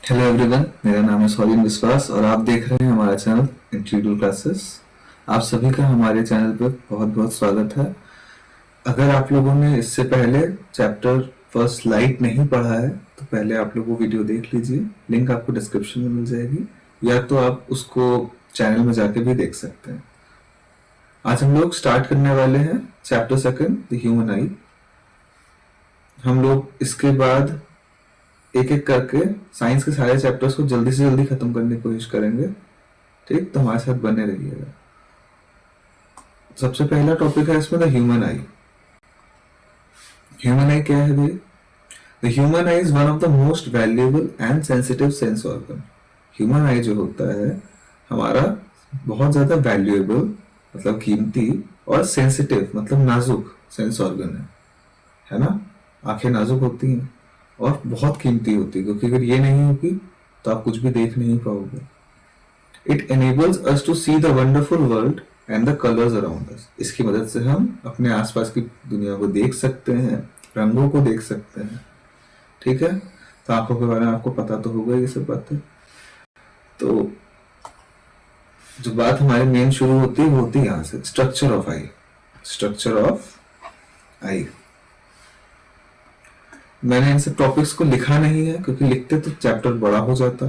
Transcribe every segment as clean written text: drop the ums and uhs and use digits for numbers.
Hello everyone, मेरा नाम है सौलिन विश्वास और आप देख रहे हैं हमारा चैनल इंट्रोड्यूस क्लासेस। आप सभी का हमारे चैनल पर बहुत बहुत स्वागत है। अगर आप लोगों ने इससे पहले चैप्टर फर्स्ट लाइट नहीं पढ़ा है तो पहले आप लोग वो वीडियो देख लीजिए, लिंक आपको डिस्क्रिप्शन में मिल जाएगी, या तो आप उसको चैनल में जाके भी देख सकते हैं। आज हम लोग स्टार्ट करने वाले हैं चैप्टर सेकंड, द ह्यूमन आई। हम लोग इसके बाद एक एक करके साइंस के सारे चैप्टर्स को जल्दी से जल्दी खत्म करने की कोशिश करेंगे। ठीक, तो हमारे साथ बने रहिएगा। सबसे पहला टॉपिक है इसमें द ह्यूमन आई। ह्यूमन आई क्या है भाई? The human I is one of the most valuable and sensitive sense organ. Human आई जो होता है हमारा बहुत ज्यादा वैल्यूएबल मतलब कीमती, और सेंसिटिव मतलब नाजुक सेंस ऑर्गन है ना। आंखें नाजुक होती हैं और बहुत कीमती होती है, क्योंकि अगर ये नहीं होगी तो आप कुछ भी देख नहीं पाओगे। It enables us to see the wonderful world and the colors around us। इसकी मदद से हम अपने आसपास की दुनिया को देख सकते हैं, रंगों को देख सकते हैं। ठीक है, तो आंखों के बारे में आपको पता तो होगा ये सब बातें। तो जो बात हमारी मेन शुरू होती है वो होती है यहाँ से, structure of eye. Structure of eye. मैंने इन सब टॉपिक्स को लिखा नहीं है क्योंकि लिखते तो चैप्टर बड़ा हो जाता।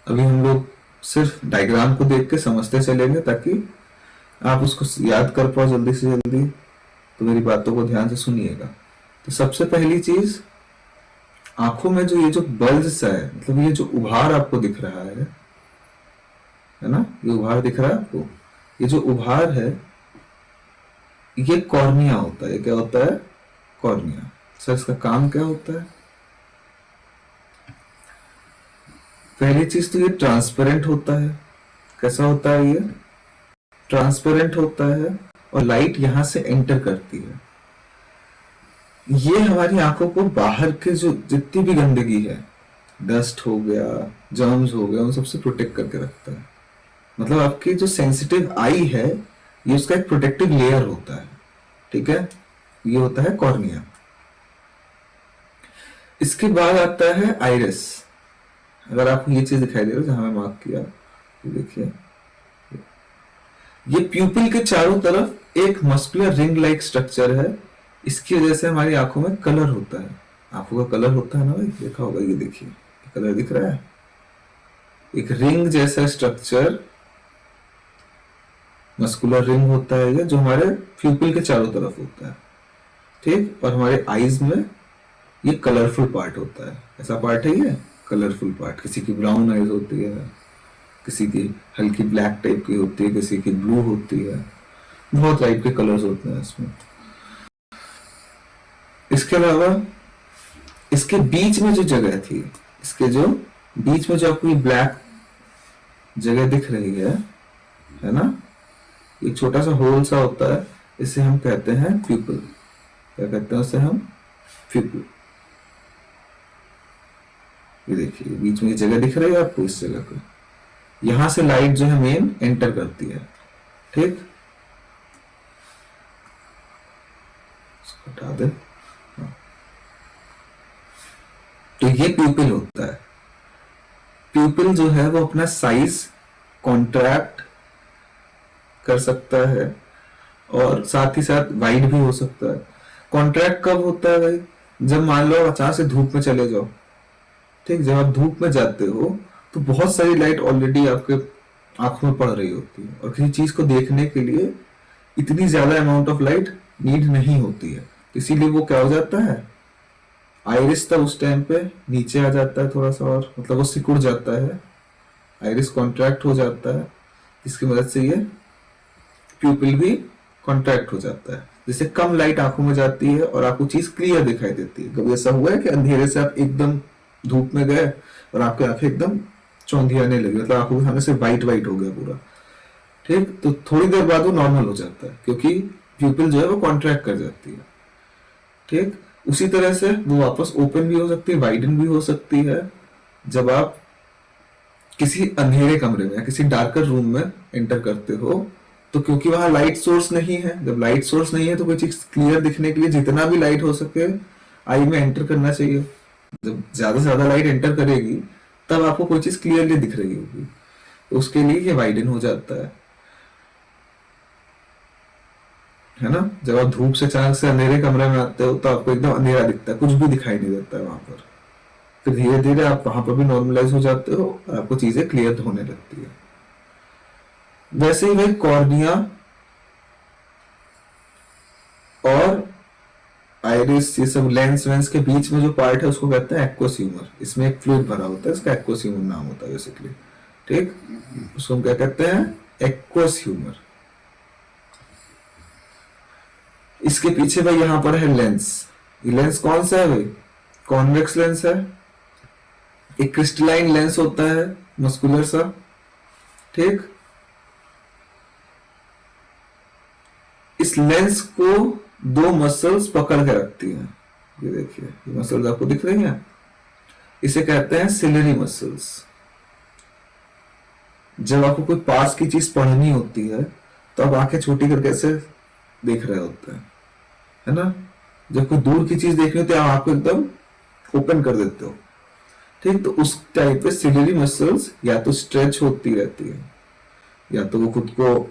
अभी हम लोग सिर्फ डायग्राम को देख के समझते चलेंगे ताकि आप उसको याद कर पाओ जल्दी से जल्दी। तो मेरी बातों को ध्यान से सुनिएगा। तो सबसे पहली चीज, आंखों में जो ये जो बल्ज है, मतलब ये जो उभार आपको दिख रहा है ना, ये उभार दिख रहा है आपको। ये जो उभार है ये कॉर्निया होता है। ये क्या होता है? कॉर्निया। सर इसका काम क्या होता है? पहली चीज तो ये ट्रांसपेरेंट होता है। कैसा होता है? ये ट्रांसपेरेंट होता है और लाइट यहां से एंटर करती है। ये हमारी आंखों को बाहर के जो जितनी भी गंदगी है, डस्ट हो गया, जर्म्स हो गया, उन सबसे प्रोटेक्ट करके रखता है। मतलब आपकी जो सेंसिटिव आई है ये उसका एक प्रोटेक्टिव लेयर होता है। ठीक है, ये होता है कॉर्निया। इसके बाद आता है आइरिस। अगर आपको ये चीज दिखाई दे रहा है जहां मैं मार्क किया, ये देखिए, ये प्यूपिल के चारों तरफ एक मस्कुलर रिंग लाइक स्ट्रक्चर है। इसकी वजह से हमारी आंखों में कलर होता है। आंखों का कलर होता है ना भाई, देखा होगा, ये देखिए कलर दिख रहा है। एक रिंग जैसा स्ट्रक्चर, मस्कुलर रिंग होता है ये, जो हमारे प्यूपिल के चारों तरफ होता है। ठीक, और हमारे आईज में ये कलरफुल पार्ट होता है। ऐसा पार्ट है ये कलरफुल पार्ट। किसी की ब्राउन आईज होती है, किसी की हल्की ब्लैक टाइप की होती है, किसी की ब्लू होती है, बहुत टाइप के कलर्स होते हैं इसमें। इसके अलावा इसके बीच में जो जगह थी, इसके जो बीच में जो आपको ये ब्लैक जगह दिख रही है ना, एक छोटा सा होल सा होता है, इसे हम कहते हैं प्यूपिल। क्या कहते हैं उसे हम? प्यूपिल। ये देखिए बीच में ये जगह दिख रही है आपको, इस जगह को यहां से लाइट जो है मेन एंटर करती है। ठीक, हटा दे। तो ये प्यूपिल होता है। प्यूपिल जो है वो अपना साइज कॉन्ट्रैक्ट कर सकता है और साथ ही साथ वाइड भी हो सकता है। कॉन्ट्रैक्ट कब होता है भाई? जब मान लो अचानक से धूप में चले जाओ। ठीक, जब आप धूप में जाते हो तो बहुत सारी लाइट ऑलरेडी आपके आंखों में पड़ रही होती है, और किसी चीज को देखने के लिए इतनी ज्यादा अमाउंट ऑफ लाइट नीड नहीं होती है। इसीलिए वो क्या हो जाता है, आइरिस तब उस टाइम पे नीचे आ जाता है थोड़ा सा, और मतलब वो सिकुड़ जाता है, आइरिस कॉन्ट्रैक्ट हो जाता है, जिसकी मदद से ये प्यूपिल भी कॉन्ट्रैक्ट हो जाता है, जिससे कम लाइट आंखों में जाती है और आपको चीज क्लियर दिखाई देती है। कभी ऐसा हुआ है कि अंधेरे से आप एकदम धूप में गए और आपकी आंखें एकदम चौंधियाने लगी, मतलब आंखों के सामने से वाइट वाइट हो गया पूरा। ठीक, तो थोड़ी देर बाद वो नॉर्मल हो जाता है क्योंकि प्यूपिल जो है वो कॉन्ट्रैक्ट कर जाती है। ठीक, उसी तरह से वो वापस ओपन भी हो सकती है, वाइडन भी हो सकती है जब आप किसी अंधेरे कमरे में या किसी डार्कर रूम में एंटर करते हो। तो क्योंकि वहां लाइट सोर्स नहीं है, जब लाइट सोर्स नहीं है तो कोई चीज क्लियर दिखने के लिए जितना भी लाइट हो सके आई में एंटर करना चाहिए। जब ज्यादा से ज्यादा लाइट एंटर करेगी तब आपको कोई चीज क्लियरली दिख रही होगी, तो उसके लिए ये वाइडन हो जाता है ना। जब आप धूप से अचानक से अंधेरे कमरे में आते हो तो आपको एकदम अंधेरा दिखता है, कुछ भी दिखाई नहीं देता है वहां पर। फिर धीरे धीरे आप वहां पर भी नॉर्मलाइज हो जाते हो और आपको चीजें क्लियर होने लगती है। वैसे ही वही कॉर्निया और आइरिस, ये सब लेंस वेंस के बीच में जो पार्ट है उसको कहते हैं एक्वस ह्यूमर। इसमें एक फ्लूइड भरा होता है, इसका एक्वस ह्यूमर नाम होता है बेसिकली। ठीक, उसको हम क्या कहते हैं, एक्वस ह्यूमर। इसके पीछे भाई यहाँ पर है लेंस। ये लेंस कौन सा है भाई, कॉन्वेक्स लेंस है। एक क्रिस्टलाइन लेंस होता है मस्कुलर सा। ठीक, इस लेंस को दो मसल्स पकड़ के रखती हैं। ये देखिए, ये मसल्स आपको दिख रही हैं, इसे कहते हैं सिलरी मसल्स। जब आपको कोई पास की चीज पढ़नी होती है तो आप आंखें छोटी करके ऐसे देख रहे होते हैं, है ना। जब कोई दूर की चीज देखनी होती है आप आंखों एकदम ओपन कर देते हो। ठीक, तो उस टाइप पे सिलरी मसल्स या तो स्ट्रेच होती रहती है, या तो वो खुद को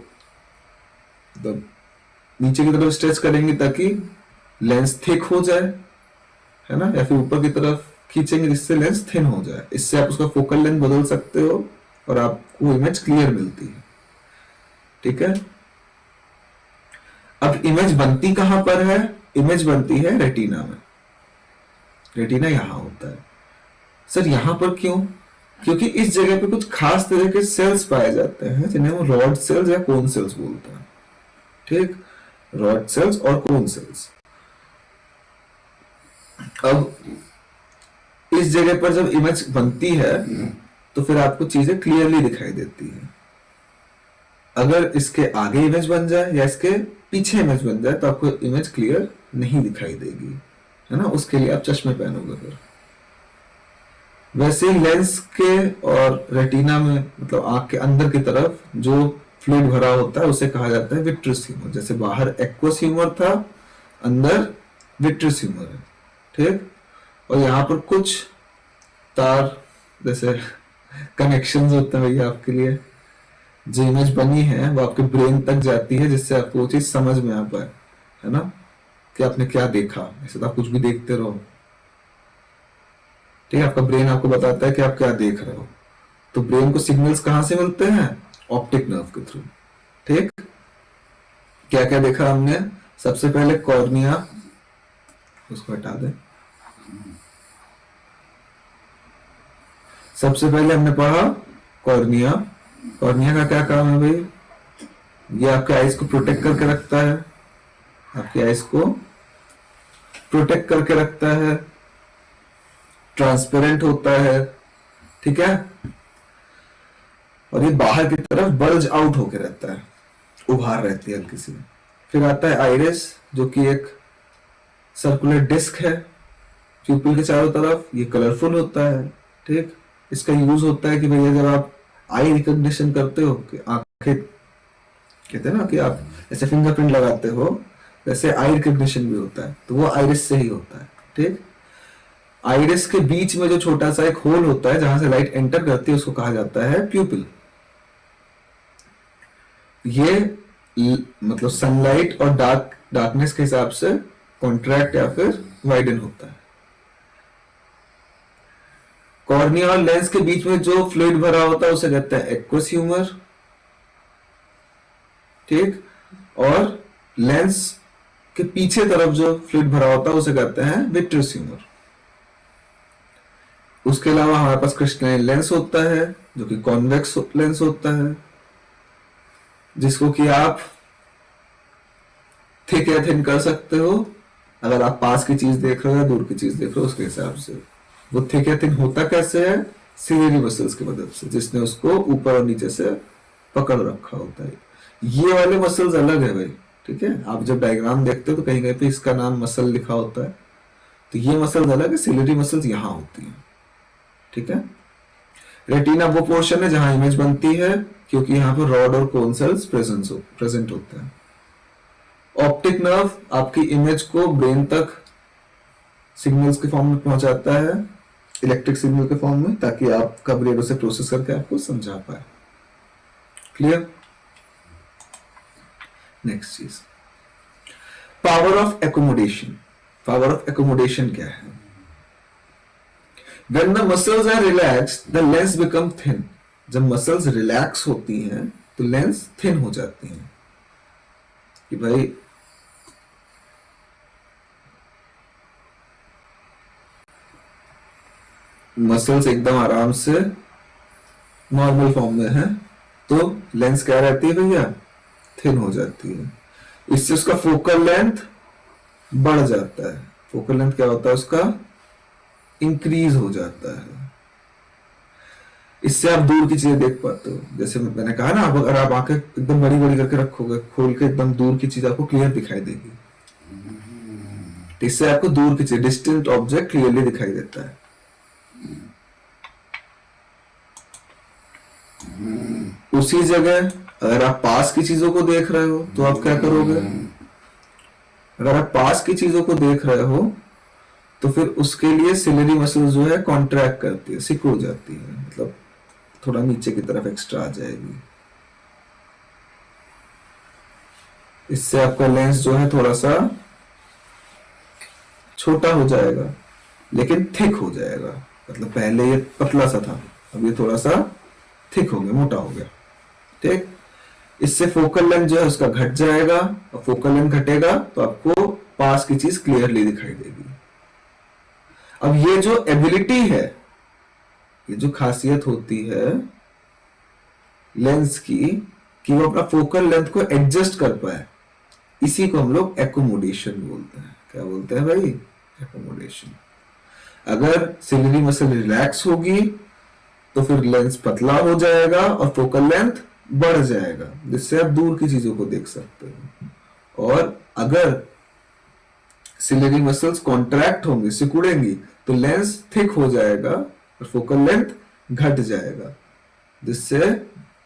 नीचे की तरफ स्ट्रेच करेंगे ताकि लेंस थिक हो जाए, है ना, या फिर ऊपर की तरफ खींचेंगे जिससे लेंस थिन हो जाए। इससे आप उसका फोकल लेंथ बदल सकते हो और आपको इमेज क्लियर मिलती है। ठीक है, अब इमेज बनती कहां पर है, इमेज बनती है रेटिना में। रेटिना यहां होता है। सर यहां पर क्यों, क्योंकि इस जगह पे कुछ खास तरह के सेल्स पाए जाते हैं जिन्हें वो रॉड सेल्स या कोन सेल्स बोलते हैं। ठीक, रॉड सेल्स और कोन सेल्स। अब इस जगह पर जब इमेज बनती है तो फिर आपको चीजें क्लियरली दिखाई देती है। अगर इसके आगे इमेज बन जाए या इसके पीछे इमेज बन जाए तो आपको इमेज क्लियर नहीं दिखाई देगी, है ना। उसके लिए आप चश्मे पहनोगे फिर। वैसे ही लेंस के और रेटिना में, मतलब आंख के अंदर की तरफ जो फ्लूइड भरा होता है उसे कहा जाता है विट्रस ह्यूमर। जैसे बाहर एक्वस ह्यूमर था, अंदर विट्रस ह्यूमर है। ठीक, और यहाँ पर कुछ तार जैसे कनेक्शंस होते हैं भैया आपके लिए। जो इमेज बनी है वो आपके ब्रेन तक जाती है जिससे आपको वो चीज समझ में आ पाए, है ना, कि आपने क्या देखा। ऐसे तो आप कुछ भी देखते रहो, ठीक है, आपका ब्रेन आपको बताता है कि आप क्या देख रहे हो। तो ब्रेन को सिग्नल्स कहां से मिलते हैं, ऑप्टिक नर्व के थ्रू। ठीक, क्या क्या देखा हमने, सबसे पहले कॉर्निया, उसको हटा दे। सबसे पहले हमने पढ़ा कॉर्निया। कॉर्निया का क्या काम है भाई, ये आपके आइज को प्रोटेक्ट करके रखता है, आपके आइज को प्रोटेक्ट करके रखता है, ट्रांसपेरेंट होता है। ठीक है, और ये बाहर की तरफ बल्ज आउट होके रहता है, उभार रहती है हल्की सी। फिर आता है आइरिस, जो कि एक सर्कुलर डिस्क है प्यूपिल के चारों तरफ, ये कलरफुल होता है। ठीक, इसका यूज होता है कि भैया जब आप आई रिकॉग्निशन करते हो, कि आंखें कहते हैं ना कि आप ऐसे फिंगरप्रिंट लगाते हो, वैसे आई रिकॉग्निशन भी होता है, तो वो आइरिस से ही होता है। ठीक, आइरिस के बीच में जो छोटा सा एक होल होता है जहां से लाइट एंटर करती है उसको कहा जाता है प्यूपिल। ये मतलब सनलाइट और डार्कनेस के हिसाब से कॉन्ट्रैक्ट या फिर वाइडन होता है। कॉर्निया और लेंस के बीच में जो फ्लूइड भरा होता है उसे कहते हैं एक्वस ह्यूमर। ठीक, और लेंस के पीछे तरफ जो फ्लूइड भरा होता है उसे कहते हैं विट्रस ह्यूमर। उसके अलावा हमारे पास क्रिस्टलाइन लेंस होता है जो कि कॉन्वेक्स लेंस होता है, जिसको कि आप थिक या थिन कर सकते हो। अगर आप पास की चीज देख रहे हो या दूर की चीज देख रहे हो उसके हिसाब से। वो थिक या थिन होता कैसे है, सिलेरी मसल्स की मदद से, जिसने उसको ऊपर और नीचे से पकड़ रखा होता है। ये वाले मसल्स अलग है भाई। ठीक है, आप जब डायग्राम देखते हो तो कहीं कहीं पे इसका नाम मसल लिखा होता है, तो ये मसल्स अलग है, सिलेरी मसल्स यहां होती है। ठीक है, रेटिना वो पोर्शन है जहां इमेज बनती है, क्योंकि यहाँ पर रॉड और कोन सेल्स प्रेजेंट होते हैं। ऑप्टिक नर्व आपकी इमेज को ब्रेन तक सिग्नल्स के फॉर्म में पहुंचाता है, इलेक्ट्रिक सिग्नल के फॉर्म में, ताकि आप कब रेडियो से प्रोसेस करके आपको समझा पाए। क्लियर? नेक्स्ट चीज, power of accommodation. Power of accommodation क्या है? When the muscles are relaxed, the lens become thin. जब मसल्स रिलैक्स होती हैं तो लेंस थिन हो जाती हैं। कि भाई मसल्स एकदम आराम से नॉर्मल फॉर्म में है तो लेंस क्या रहती है भैया? थिन हो जाती है। इससे उसका फोकल लेंथ बढ़ जाता है। फोकल लेंथ क्या होता है उसका? इंक्रीज हो जाता है। इससे आप दूर की चीजें देख पाते हो। जैसे मैंने कहा ना, अगर आप आंखें एकदम बड़ी बड़ी करके रखोगे, खोल के, एकदम दूर की चीज आपको क्लियर दिखाई देगी। तो इससे आपको दूर की चीज, डिस्टेंट ऑब्जेक्ट क्लियरली दिखाई देता है। उसी जगह अगर आप पास की चीजों को देख रहे हो तो आप क्या करोगे? अगर आप पास की चीजों को देख रहे हो तो फिर उसके लिए सिलेरी मसल जो है कॉन्ट्रैक्ट करती है, सिकुड़ जाती है, मतलब थोड़ा नीचे की तरफ एक्स्ट्रा आ जाएगी। इससे आपका लेंस जो है थोड़ा सा छोटा हो जाएगा लेकिन थिक हो जाएगा। मतलब पहले ये पतला सा था, अब ये थोड़ा सा थिक हो गया, मोटा हो गया। ठीक? इससे फोकल लेंथ जो है उसका घट जाएगा, और फोकल लेंथ घटेगा तो आपको पास की चीज क्लियरली दिखाई देगी। अब ये जो एबिलिटी है, ये जो खासियत होती है लेंस की, कि वो अपना फोकल लेंथ को एडजस्ट कर पाए, इसी को हम लोग एकोमोडेशन बोलते हैं। क्या बोलते हैं भाई? एकोमोडेशन। अगर सिलेरी मसल रिलैक्स होगी तो फिर लेंस पतला हो जाएगा और फोकल लेंथ बढ़ जाएगा, जिससे आप दूर की चीजों को देख सकते हो। और अगर सिलेरी मसल्स कॉन्ट्रैक्ट होंगी, सिकुड़ेंगी, तो लेंस थिक हो जाएगा और फोकल लेंथ घट जाएगा, जिससे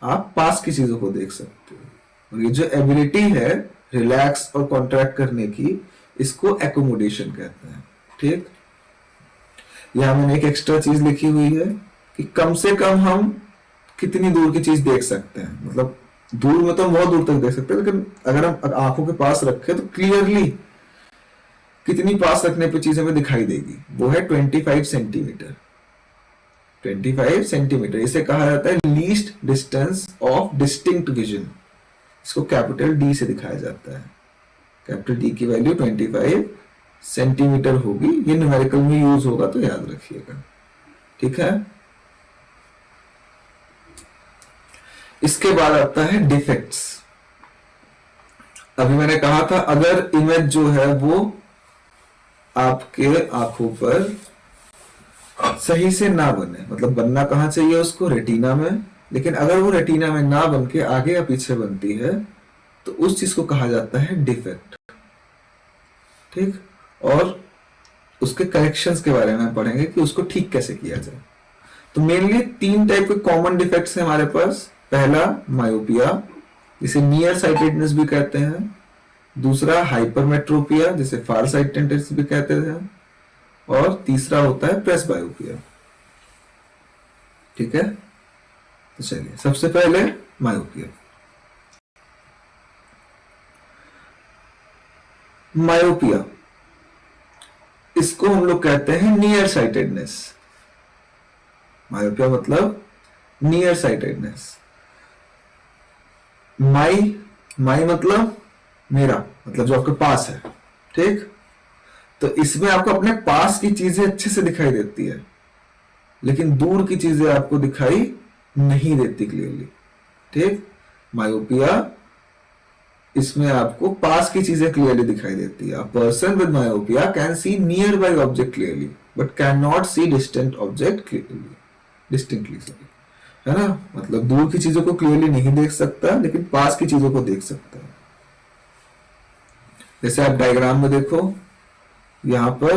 आप पास की चीजों को देख सकते हो। और ये जो एबिलिटी है रिलैक्स और कॉन्ट्रैक्ट करने की, इसको एकोमोडेशन कहते हैं। ठीक? यहां मैंने एक एक्स्ट्रा चीज लिखी हुई है कि कम से कम हम कितनी दूर की चीज देख सकते हैं। मतलब दूर में तो हम बहुत दूर तक देख सकते हैं, लेकिन अगर हम आंखों के पास रखें तो क्लियरली कितनी पास रखने पे चीज हमें दिखाई देगी, वो है 25 सेंटीमीटर। 25 सेंटीमीटर, इसे कहा जाता है least distance of distinct vision. इसको कैपिटल डी से दिखाया जाता है। कैपिटल डी की वैल्यू 25 सेंटीमीटर होगी। ये न्यूमेरिकल में यूज होगा तो याद रखिएगा। ठीक है? इसके बाद आता है डिफेक्ट्स। अभी मैंने कहा था अगर इमेज जो है वो आपके आंखों पर सही से ना बने, मतलब बनना कहां चाहिए उसको? रेटिना में। लेकिन अगर वो रेटिना में ना बन के आगे या पीछे बनती है तो उस चीज को कहा जाता है डिफेक्ट। ठीक? और उसके करेक्शंस के बारे में पढ़ेंगे कि उसको ठीक कैसे किया जाए। तो मेनली 3 टाइप के कॉमन डिफेक्ट्स हैं हमारे पास। पहला मायोपिया, जिसे नियर साइटेडनेस भी कहते हैं। दूसरा हाइपरमेट्रोपिया, जिसे फार साइटेडनेस भी कहते हैं। और तीसरा होता है प्रेसबायोपिया। ठीक है? तो चलिए सबसे पहले मायोपिया। मायोपिया, इसको हम लोग कहते हैं नियर साइटेडनेस। मायोपिया मतलब नियर साइटेडनेस। माई मतलब मेरा, मतलब जो आपके पास है। ठीक? तो इसमें आपको अपने पास की चीजें अच्छे से दिखाई देती है, लेकिन दूर की चीजें आपको दिखाई नहीं देती क्लियरली। ठीक? मायोपिया, इसमें आपको पास की चीजें क्लियरली दिखाई देती है। अ person with myopia can see near by object clearly but can not see distant object clearly, distinctly, sorry, है ना? मतलब दूर की चीजों को क्लियरली नहीं देख सकता, लेकिन पास की चीजों को देख सकता है। जैसे आप डायग्राम में देखो, यहां पर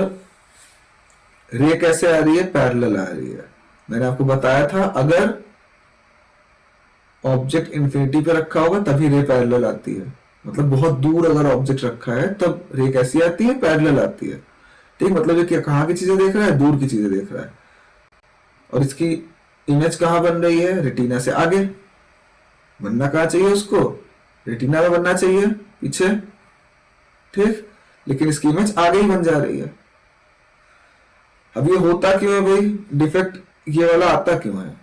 रे कैसे आ रही है? पैरेलल आ रही है। मैंने आपको बताया था अगर ऑब्जेक्ट इंफिनिटी पे रखा होगा तभी रे पैरेलल आती है। मतलब बहुत दूर अगर ऑब्जेक्ट रखा है तब रे कैसी आती है? पैरेलल आती है। ठीक? मतलब ये कहां की चीजें देख रहा है? दूर की चीजें देख रहा है। और इसकी इमेज कहाँ बन रही है, रेटिना से आगे। बनना कहाँ चाहिए उसको, रेटिना में बनना चाहिए, पीछे, ठीक। लेकिन इसकी इमेज आगे ही बन जा रही है। अब ये होता क्यों है भाई, डिफेक्ट ये वाला आता क्यों है।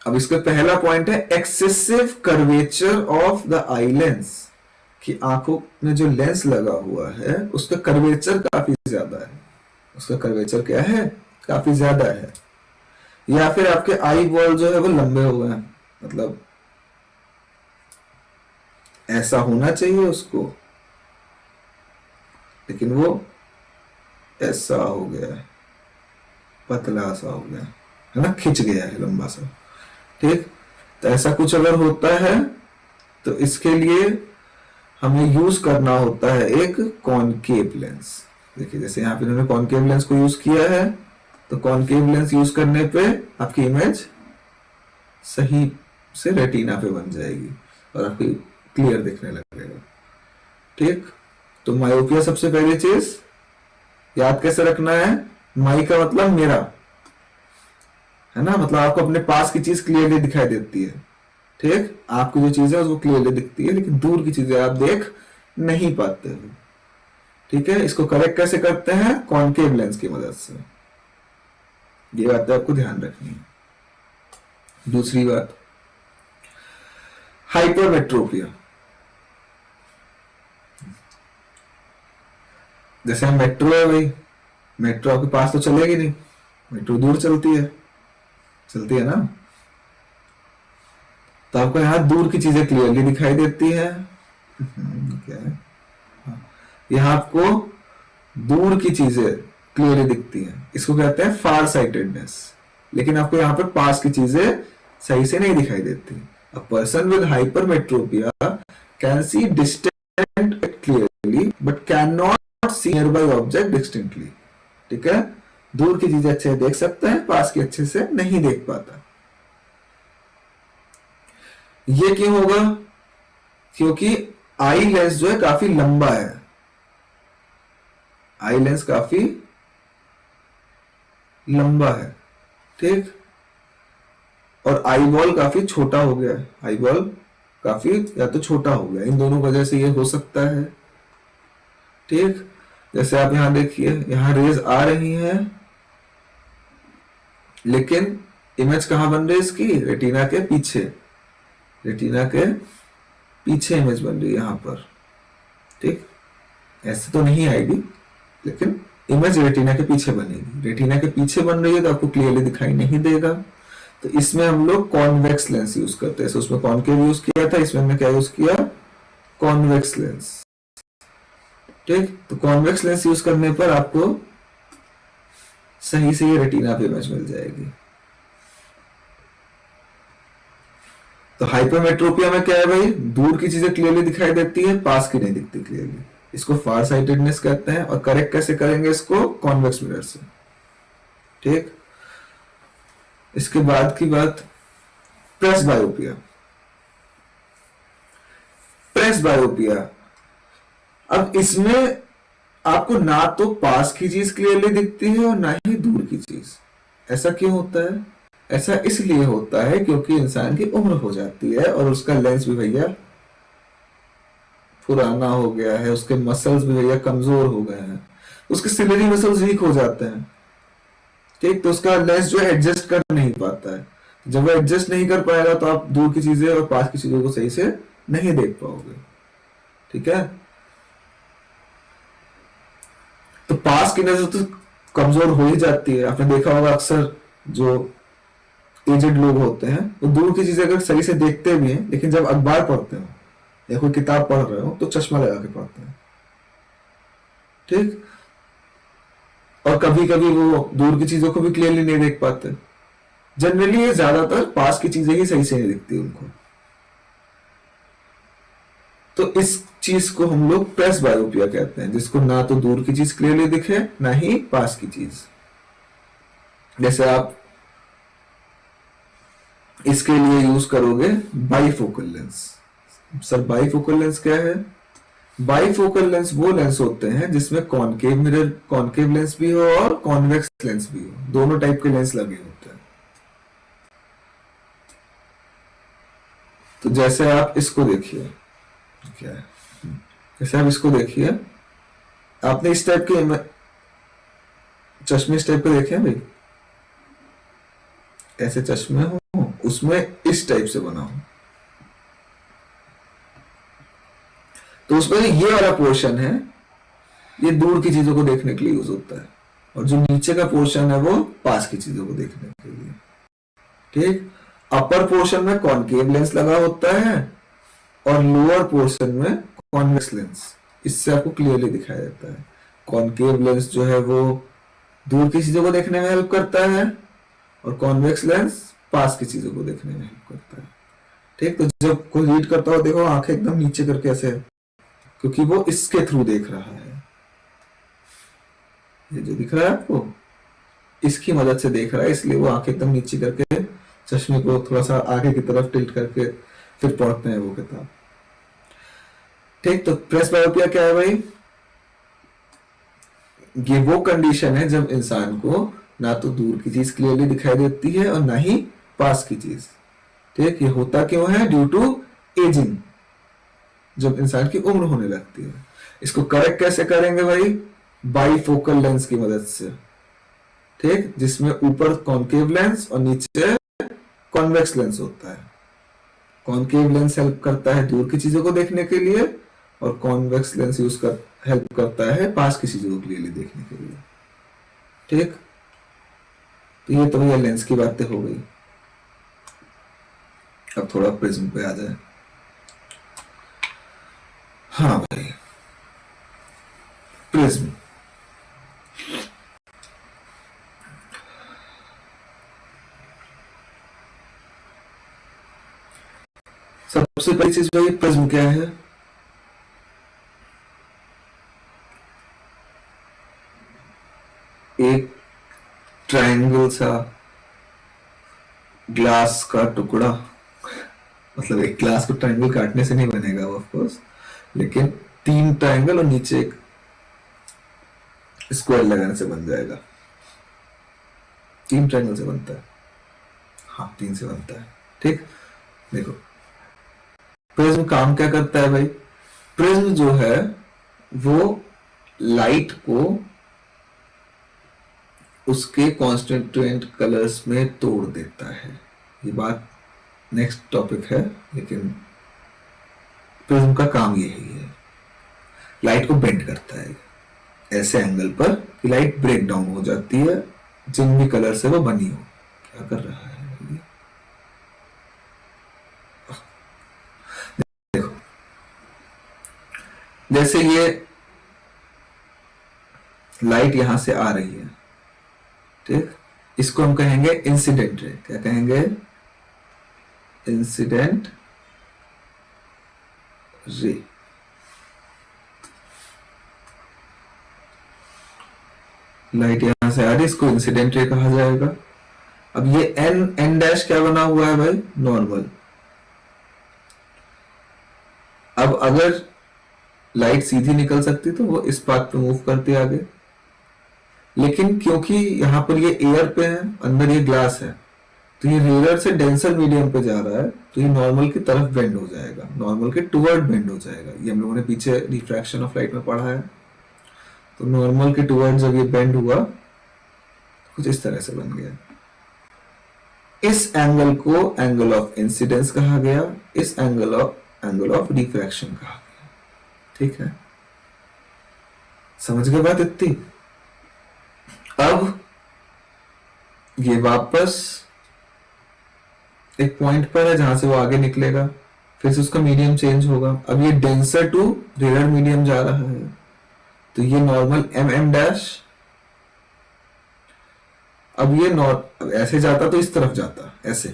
अब इसका पहला पॉइंट है excessive curvature of the eye lens, कि आंखों में जो लेंस लगा हुआ है उसका कर्वेचर काफी ज्यादा है। उसका कर्वेचर क्या है, काफी ज्यादा है। या फिर आपके आई बॉल जो है वो लंबे हो गए, मतलब ऐसा होना चाहिए उसको, लेकिन वो ऐसा हो गया है, पतला सा हो गया है ना, खिंच गया है लंबा सा, ठीक। तो ऐसा कुछ अगर होता है तो इसके लिए हमें यूज करना होता है एक कॉनकेव लेंस। देखिए जैसे यहाँ पे इन्होंने कॉनकेव लेंस को यूज किया है, तो कॉनकेव लेंस यूज करने पे आपकी इमेज सही से रेटिना पे बन जाएगी और आपकी क्लियर दिखने लगेगा, ठीक। तो मायोपिया सबसे पहली चीज याद कैसे रखना है, माई का मतलब मेरा है ना, मतलब आपको अपने पास की चीज क्लियरली दिखाई देती है, ठीक। आपकी जो चीज है वो क्लियरली दिखती है, लेकिन दूर की चीजें आप देख नहीं पाते हो, ठीक है। इसको करेक्ट कैसे करते हैं, कॉनकेव लेंस की मदद से। ये बात तो आपको ध्यान रखनी है। दूसरी बात, हाइपरमेट्रोपिया। जैसे हम मेट्रो है भाई, मेट्रो आपके पास तो चलेगी नहीं, मेट्रो दूर चलती है ना, तो आपको यहाँ दूर की चीजें क्लियरली दिखाई देती है। क्या है, यहाँ आपको दूर की चीजें क्लियरली दिखती हैं, इसको कहते हैं फार साइटेडनेस। लेकिन आपको यहाँ पर पास की चीजें सही से नहीं दिखाई देती। A person with hypermetropia can see distant clearly but can not see nearby object distinctly, ठीक है। दूर की चीजें अच्छे देख सकते हैं, पास की अच्छे से नहीं देख पाता। ये क्यों होगा, क्योंकि आई लेंस जो है काफी लंबा है, आई लेंस काफी लंबा है, ठीक। और आई बॉल काफी छोटा हो गया है, आई बॉल काफी या तो छोटा हो गया, इन दोनों वजह से ये हो सकता है, ठीक। जैसे आप यहां देखिए, यहां रेज आ रही हैं, लेकिन इमेज कहां बन रही है इसकी, रेटिना के पीछे, रेटिना के पीछे इमेज बन रही है यहां पर, ठीक। ऐसे तो नहीं आएगी, लेकिन इमेज रेटिना के पीछे बनेगी। रेटिना के पीछे बन रही है तो आपको क्लियरली दिखाई नहीं देगा। तो इसमें हम लोग कॉन्वेक्स लेंस यूज करते हैं। उसमें कॉनकेव यूज किया था, इसमें हमने क्या यूज किया, कॉन्वेक्स लेंस, ठीक। तो कॉन्वेक्स लेंस यूज करने पर आपको सही से ये रेटिना पे इमेज मिल जाएगी। तो हाइपरमेट्रोपिया में क्या है भाई, दूर की चीजें क्लियरली दिखाई देती है, पास की नहीं दिखती क्लियरली, इसको फार साइटेडनेस कहते हैं। और करेक्ट कैसे करेंगे इसको, कॉन्वेक्स मिरर से, ठीक। इसके बाद की बात, प्रेस बायोपिया। प्रेस बायोपिया, अब इसमें आपको ना तो पास की चीज क्लियरली दिखती है और ना ही दूर की चीज। ऐसा क्यों होता है, ऐसा इसलिए होता है क्योंकि इंसान की उम्र हो जाती है और उसका लेंस भी भैया पुराना हो गया है, उसके मसल्स भी भैया कमजोर हो गए हैं, उसके सिलेरी मसल्स वीक हो जाते हैं, ठीक। तो उसका लेंस जो है एडजस्ट कर नहीं पाता है। जब वो एडजस्ट नहीं कर पाएगा तो आप दूर की चीजें और पास की चीजों को सही से नहीं देख पाओगे, ठीक है। तो पास की नजर तो कमजोर हो ही जाती है। आपने देखा होगा अक्सर जो एजेड लोग होते हैं वो दूर की चीजें अगर सही से देखते भी हैं, लेकिन जब अखबार पढ़ते हो या कोई किताब पढ़ रहे हो तो चश्मा लगा के पढ़ते हैं, ठीक। और कभी कभी वो दूर की चीजों को भी क्लियरली नहीं देख पाते। जनरली ये ज्यादातर पास की चीजें ही सही से नहीं दिखती उनको। तो इस चीज को हम लोग प्रेस बायोपिया कहते हैं, जिसको ना तो दूर की चीज क्लियरली दिखे ना ही पास की चीज। जैसे आप इसके लिए यूज करोगे bifocal lens. Sir bifocal lens क्या है, बाइफोकल लेंस वो लेंस होते हैं जिसमें कॉनकेव लेंस भी हो और कॉन्वेक्स लेंस भी हो, दोनों टाइप के लेंस लगे होते हैं। तो जैसे आप इसको देखिए, क्या है, जैसे आप इसको देखिए, आपने इस टाइप के चश्मे इस टाइप के देखे हैं भाई, ऐसे चश्मे हो, उसमें इस टाइप से बना हो, तो उसमें ये वाला पोर्शन है, ये दूर की चीजों को देखने के लिए यूज होता है, और जो नीचे का पोर्शन है वो पास की चीजों को देखने के लिए। ठीक, अपर पोर्शन में कॉनकेव लेंस लगा होता है और लोअर पोर्शन में कॉन्वेक्स लेंस। इससे आपको क्लियरली दिखाया जाता है। कॉनकेव लेंस जो है वो दूर की चीजों को देखने में हेल्प करता है और कॉन्वेक्स लेंस पास की चीजों को देखने में हेल्प करता है। ठीक, तो जब कोई रीड करता हो, देखो आंखें एकदम नीचे करके ऐसे, क्योंकि वो इसके थ्रू देख रहा है। ये जो दिख रहा है आपको, इसकी मदद से देख रहा है, इसलिए वो आंखें एकदम नीचे करके चश्मे को थोड़ा सा आगे की तरफ टिल्ट करके फिर पढ़ते हैं वो किताब। ठीक, तो प्रेस बायोपिया क्या है भाई? ये वो कंडीशन है जब इंसान को ना तो दूर की चीज क्लियरली दिखाई देती है और ना ही पास की चीज। ठीक, ये होता क्यों है? ड्यू टू एजिंग, जब इंसान की उम्र होने लगती है। इसको करेक्ट कैसे करेंगे भाई? बाइफोकल लेंस की मदद से। ठीक, जिसमें ऊपर कॉनकेव लेंस और नीचे कॉन्वेक्स लेंस होता है। कॉनकेव लेंस हेल्प करता है दूर की चीजों को देखने के लिए और कॉन्वेक्स लेंस हेल्प करता है पास की चीजों को क्लियरली देखने के लिए। ठीक, तो ये तो भैया लेंस की बातें हो गई। अब थोड़ा प्रिज्म पे आ जाए। हाँ भाई, प्रिज्म सबसे पहली चीज भाई, प्रिज्म क्या है? एक ट्रायंगल सा ग्लास का टुकड़ा, मतलब एक ग्लास को ट्रायंगल काटने से नहीं बनेगा ऑफ कोर्स, लेकिन 3 ट्रायंगल और नीचे एक स्क्वायर लगाने से बन जाएगा। 3 ट्रायंगल से बनता है, हाँ 3 से बनता है। ठीक, देखो प्रिज्म काम क्या करता है भाई? प्रिज्म जो है वो लाइट को उसके कॉन्स्टिट्यूएंट कलर्स में तोड़ देता है। ये बात नेक्स्ट टॉपिक है, लेकिन प्रिज्म का काम यही है, लाइट को बेंड करता है ऐसे एंगल पर कि लाइट ब्रेक डाउन हो जाती है जिन भी कलर से वो बनी हो। क्या कर रहा है ये? देखो, जैसे ये लाइट यहां से आ रही है, ठीक, इसको हम कहेंगे इंसिडेंट रे। क्या कहेंगे? Incident ray. लाइट यहां से आ रही, इसको इंसिडेंट रे कहा जाएगा। अब ये एन डैश क्या बना हुआ है भाई? नॉर्मल। अब अगर लाइट सीधी निकल सकती तो वो इस पाथ पे मूव करती आगे, लेकिन क्योंकि यहां पर ये एयर पे है, अंदर ये ग्लास है, तो ये रेयर से डेंसर मीडियम पे जा रहा है, तो ये नॉर्मल की तरफ बेंड हो जाएगा, नॉर्मल के टुवर्ड बेंड हो जाएगा। ये हम लोगों ने पीछे रिफ्रैक्शन ऑफ लाइट में पढ़ा है। तो नॉर्मल के टुवर्ड जब ये बेंड हुआ, कुछ इस तरह से बन गया। इस एंगल को एंगल ऑफ इंसिडेंस कहा गया, इस एंगल ऑफ रिफ्रैक्शन कहा गया। ठीक है, समझ गए बात इतनी? अब ये वापस एक पॉइंट पर है जहां से वो आगे निकलेगा, फिर से उसका मीडियम चेंज होगा। अब ये डेंसर टू रेयर मीडियम जा रहा है, तो ये नॉर्मल एम डैश, अब ये ऐसे जाता तो इस तरफ जाता ऐसे,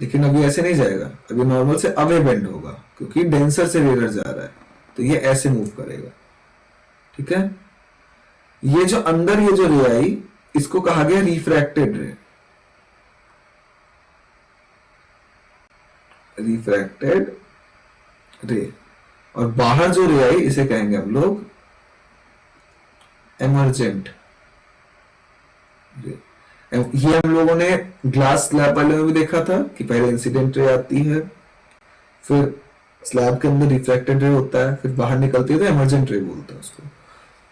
लेकिन अब ये ऐसे नहीं जाएगा, अब ये नॉर्मल से अवे बेंड होगा क्योंकि डेंसर से रेयर जा रहा है, तो ये ऐसे मूव करेगा। ठीक है, ये जो अंदर ये जो रे आई, इसको कहा गया रिफ्रैक्टेड रे। रिफ्रैक्टेड रे, और बाहर जो रे आई इसे कहेंगे हम लोग एमरजेंट रे। ये हम लोगों ने ग्लास स्लैब वाले में भी देखा था कि पहले इंसिडेंट रे आती है, फिर स्लैब के अंदर रिफ्रैक्टेड रे होता है, फिर बाहर निकलती है तो एमरजेंट रे बोलते हैं उसको।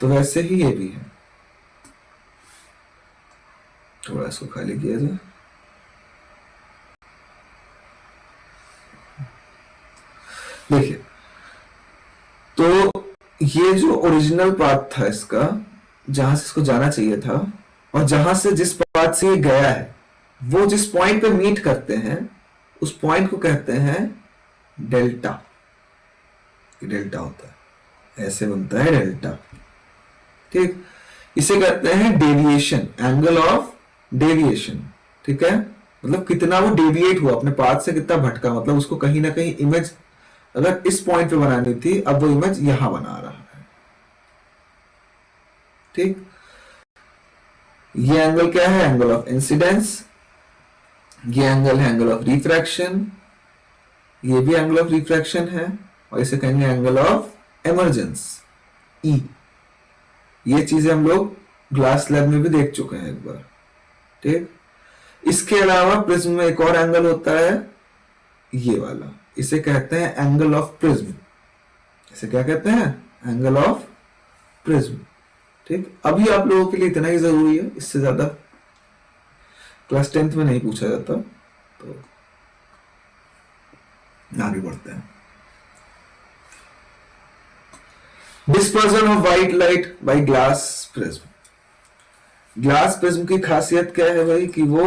तो वैसे ही ये भी है। थोड़ा इसको खाली किया जाए। देखिए, तो ये जो ओरिजिनल पाथ था इसका, जहां से इसको जाना चाहिए था और जहां से जिस पाथ से ये गया है, वो जिस पॉइंट पे मीट करते हैं उस पॉइंट को कहते हैं डेल्टा। डेल्टा होता है, ऐसे बनता है डेल्टा। ठीक, इसे कहते हैं डेविएशन, एंगल ऑफ डेविएशन। ठीक है, मतलब कितना वो डेविएट हुआ अपने पाथ से, कितना भटका, मतलब उसको कहीं ना कहीं इमेज अगर इस पॉइंट पे बनानी थी, अब वो इमेज यहां बना रहा है। ठीक, ये एंगल क्या है? Angle of incidence. ये एंगल है एंगल ऑफ रिफ्रैक्शन, ये भी एंगल ऑफ रिफ्रैक्शन है, और इसे कहेंगे एंगल ऑफ एमरजेंस, ई। ये चीजें हम लोग ग्लास लैब में भी देख चुके हैं एक बार। ठीक, इसके अलावा प्रिज्म में एक और एंगल होता है, ये वाला, इसे कहते हैं एंगल ऑफ प्रिज्म। इसे क्या कहते हैं? Angle of prism. ठीक, अभी आप लोगों के लिए इतना ही जरूरी है, इससे ज्यादा क्लास 10th में नहीं पूछा जाता, तो आगे बढ़ते हैं। Dispersion of white light by glass prism. Glass prism की खासियत क्या है भाई? कि वो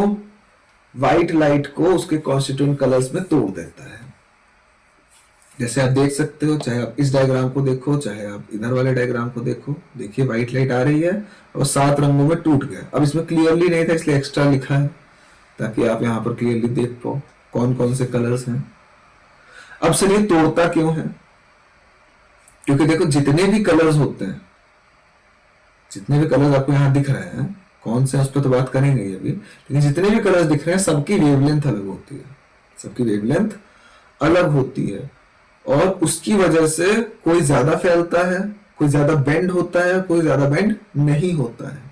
व्हाइट लाइट को उसके कॉन्स्टिट्यूएंट कलर्स में तोड़ देता है। जैसे आप देख सकते हो, चाहे आप इस डायग्राम को देखो, चाहे आप इधर वाले डायग्राम को देखो, देखिए व्हाइट लाइट आ रही है और 7 रंगों में टूट गया। अब इसमें क्लियरली नहीं था इसलिए एक्स्ट्रा लिखा है, ताकि आप यहाँ पर क्लियरली देख पाओ कौन कौन से कलर्स हैं। अब सर ये तोड़ता क्यों है? क्योंकि देखो, जितने भी कलर्स होते हैं, जितने भी कलर्स आपको यहाँ दिख रहे हैं, कौन से उस पर तो बात करेंगे ये भी, लेकिन जितने भी कलर्स दिख रहे हैं सबकी वेवलेंथ अलग होती है। सबकी वेवलेंथ अलग होती है, और उसकी वजह से कोई ज्यादा फैलता है, कोई ज्यादा बेंड होता है, कोई ज्यादा बेंड नहीं होता है।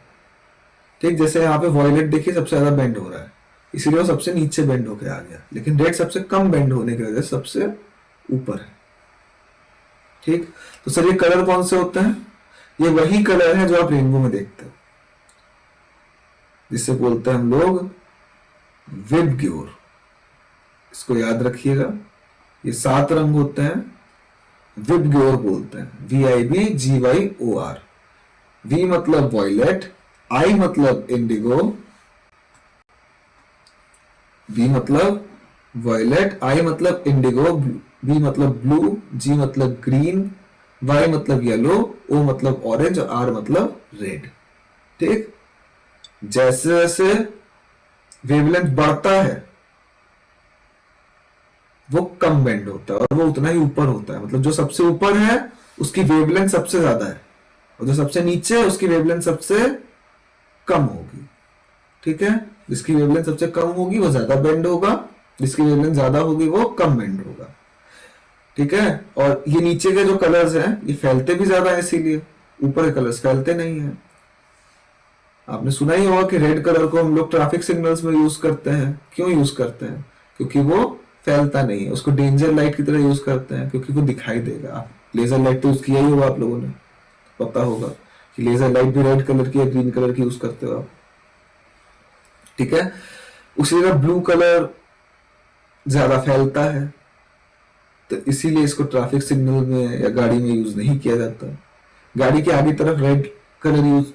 ठीक, जैसे यहाँ पे वॉयलेट देखिए सबसे ज्यादा बेंड हो रहा है, इसीलिए वो सबसे नीचे बेंड होकर आ गया, लेकिन रेड सबसे कम बेंड होने की वजह से सबसे ऊपर है। ठीक, तो सर ये कलर कौन से होते हैं? ये वही कलर है जो आप रेनबो में देखते हो, जिसे बोलते हैं हम लोग विबग्योर। इसको याद रखिएगा, ये 7 रंग होते हैं, विबग्योर बोलते हैं, VIBGYOR। V मतलब वॉयलेट, I मतलब इंडिगो, V मतलब वॉयलेट, I मतलब इंडिगो, B मतलब ब्लू, G मतलब ग्रीन, Y मतलब येलो, O मतलब ऑरेंज और R मतलब रेड। ठीक, जैसे जैसे वेवलेंथ बढ़ता है वो कम बेंड होता है और वो उतना ही ऊपर होता है। मतलब जो सबसे ऊपर है उसकी वेवलेंथ सबसे ज्यादा है, और जो सबसे नीचे है उसकी वेवलेंथ सबसे कम होगी। ठीक है, जिसकी वेवलेंथ सबसे कम होगी वो ज्यादा बेंड होगा, जिसकी वेवलेंथ ज्यादा होगी वो कम बेंड होगा। ठीक है, और ये नीचे के जो कलर्स हैं ये फैलते भी ज्यादा है, इसीलिए ऊपर के कलर्स फैलते नहीं है। आपने सुना ही होगा कि रेड कलर को हम लोग ट्रैफिक सिग्नल्स में यूज करते हैं। क्यों यूज करते हैं? क्योंकि वो फैलता नहीं है। उसको डेंजर लाइट की तरह यूज करते हैं क्योंकि वो दिखाई देगा। लेजर लाइट तो यूज किया ही होगा आप लोगों ने, पता होगा कि लेजर लाइट भी रेड कलर की या ग्रीन कलर की यूज करते हो आप। ठीक है, उसी तरह ब्लू कलर ज्यादा फैलता है, तो इसीलिए इसको ट्रैफिक सिग्नल में या गाड़ी में यूज नहीं किया जाता। गाड़ी के आगे तरफ रेड कलर यूज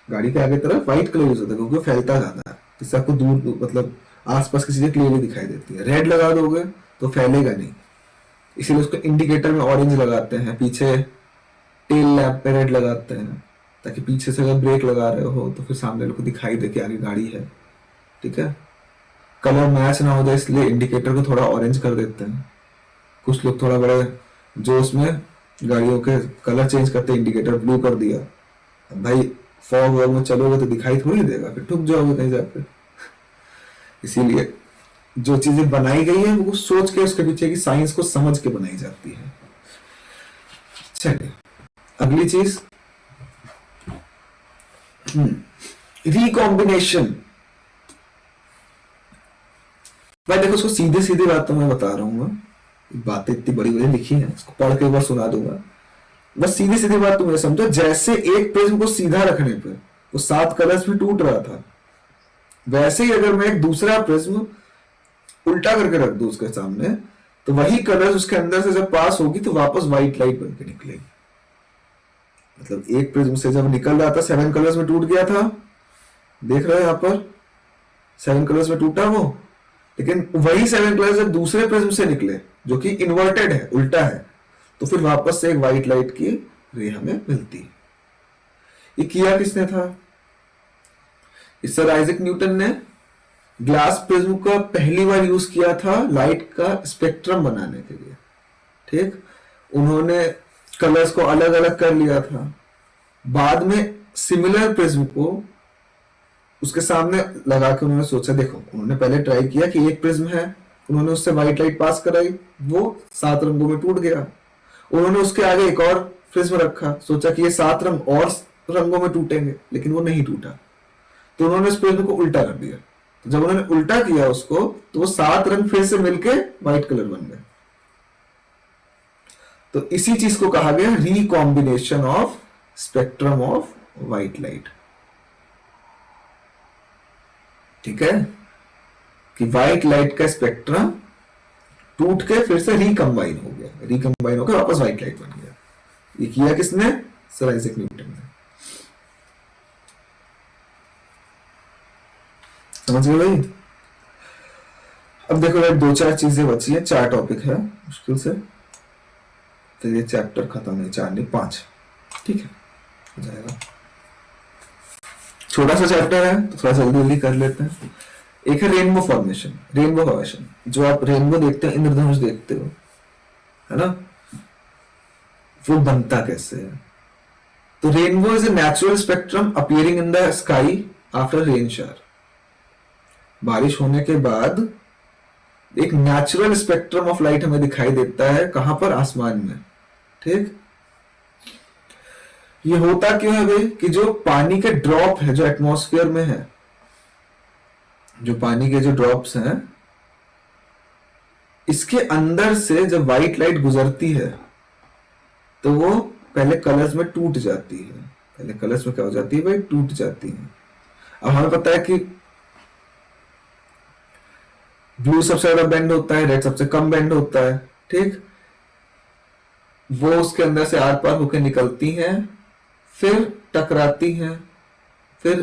गाड़ी के आगे तरफ व्हाइट कलर यूज होता है क्योंकि फैलता ज्यादा है, जिससे आपको दूर मतलब आसपास की चीजें क्लियरली दिखाई देती है। रेड लगा दोगे तो फैलेगा नहीं, इसीलिए उसको इंडिकेटर में ऑरेंज लगाते हैं, पीछे टेल लैम्प पे रेड लगाते हैं, ताकि पीछे से अगर ब्रेक लगा रहे हो तो फिर सामने को दिखाई दे कि आगे गाड़ी है। ठीक है, कलर मैच ना हो जाए इसलिए इंडिकेटर को थोड़ा ऑरेंज कर देते हैं। कुछ लोग थोड़ा बड़े जोश में गाड़ियों के कलर चेंज करते, इंडिकेटर ब्लू कर दिया, भाई फॉग वॉग में चलोगे तो दिखाई थोड़ी देगा, फिर ठुक जाओगे कहीं जाकर। इसीलिए जो चीजें बनाई गई है वो सोच के, उसके पीछे की साइंस को समझ के बनाई जाती है। चलिए अगली चीज, रिकॉम्बिनेशन। मैं देखो उसको सीधे सीधे बातों में बता रहा हूँ, बातें इतनी बड़ी बड़ी लिखी है, इसको पढ़ के एक बार सुना दूंगा। बस सीधी सीधी बात तुम्हें समझो, जैसे एक प्रिज्म को सीधा रखने पे वो 7 कलर्स में टूट रहा था, वैसे ही अगर मैं एक दूसरा प्रिज्म उल्टा करके रख दूं उसके सामने, तो वही कलर्स उसके अंदर से जब पास होगी तो वापस व्हाइट लाइट बन के निकलेगी। मतलब एक प्रिज्म से जब निकल रहा था 7 कलर्स में टूट गया था, देख रहे हो यहाँ पर 7 कलर्स में टूटा वो, लेकिन वही 7 कलर्स जब दूसरे प्रिज्म से निकले जो कि इन्वर्टेड है, उल्टा है, तो फिर वापस से एक व्हाइट लाइट की रे हमें मिलती है। ये किया किसने था? इस सर आइजैक न्यूटन ने ग्लास प्रिज्म का पहली बार यूज किया था लाइट का स्पेक्ट्रम बनाने के लिए। ठीक, उन्होंने कलर्स को अलग अलग कर लिया था। बाद में सिमिलर प्रिज्म को उसके सामने लगा के उन्होंने सोचा, देखो उन्होंने पहले ट्राई किया कि एक प्रिज्म है, उन्होंने उससे व्हाइट लाइट पास कराई, वो 7 रंगों में टूट गया। उन्होंने उसके आगे एक और प्रिज्म रखा, सोचा कि ये 7 रंग और रंगों में टूटेंगे, लेकिन वो नहीं टूटा, तो उन्होंने इस प्रिज्म को उल्टा कर दिया। तो जब उन्होंने उल्टा किया उसको, तो वो 7 रंग फिर से मिलके व्हाइट कलर बन गए। तो इसी चीज को कहा गया recombination of spectrum of white light. ठीक है, कि व्हाइट लाइट का स्पेक्ट्रम टूट के फिर से रिकंबाइन हो गया, रिकंबाइन होकर वापस व्हाइट लाइट बन गया। ये किया किसने? सर आइजैक न्यूटन ने। समझ गए भाई? अब देखो भाई 2-4 चीजें बची हैं, 4 टॉपिक है मुश्किल से, तो ये चैप्टर खत्म नहीं, 4 नहीं 5, ठीक है, हो जाएगा। छोटा सा चैप्टर है तो थोड़ा जल्दी जल्दी कर लेते हैं। एक है रेनबो फॉर्मेशन, रेनबो फॉर्मेशन, जो आप रेनबो देखते हो, इंद्रधनुष देखते हो, है ना, वो बनता कैसे है? तो rainbow is a natural spectrum appearing in the sky after rain shower. बारिश होने के बाद एक नेचुरल स्पेक्ट्रम ऑफ लाइट हमें दिखाई देता है, कहां पर? आसमान में। ठीक, ये होता क्यों है भाई? कि जो पानी के ड्रॉप है जो एटमॉस्फेयर में है, जो पानी के जो ड्रॉप्स हैं, इसके अंदर से जब व्हाइट लाइट गुजरती है तो वो पहले कलर्स में टूट जाती है। पहले कलर्स में क्या हो जाती है भाई? टूट जाती है। अब हमें पता है कि ब्लू सबसे ज्यादा बेंड होता है, रेड सबसे कम बेंड होता है। ठीक, वो उसके अंदर से आर पार होकर निकलती हैं, फिर टकराती हैं, फिर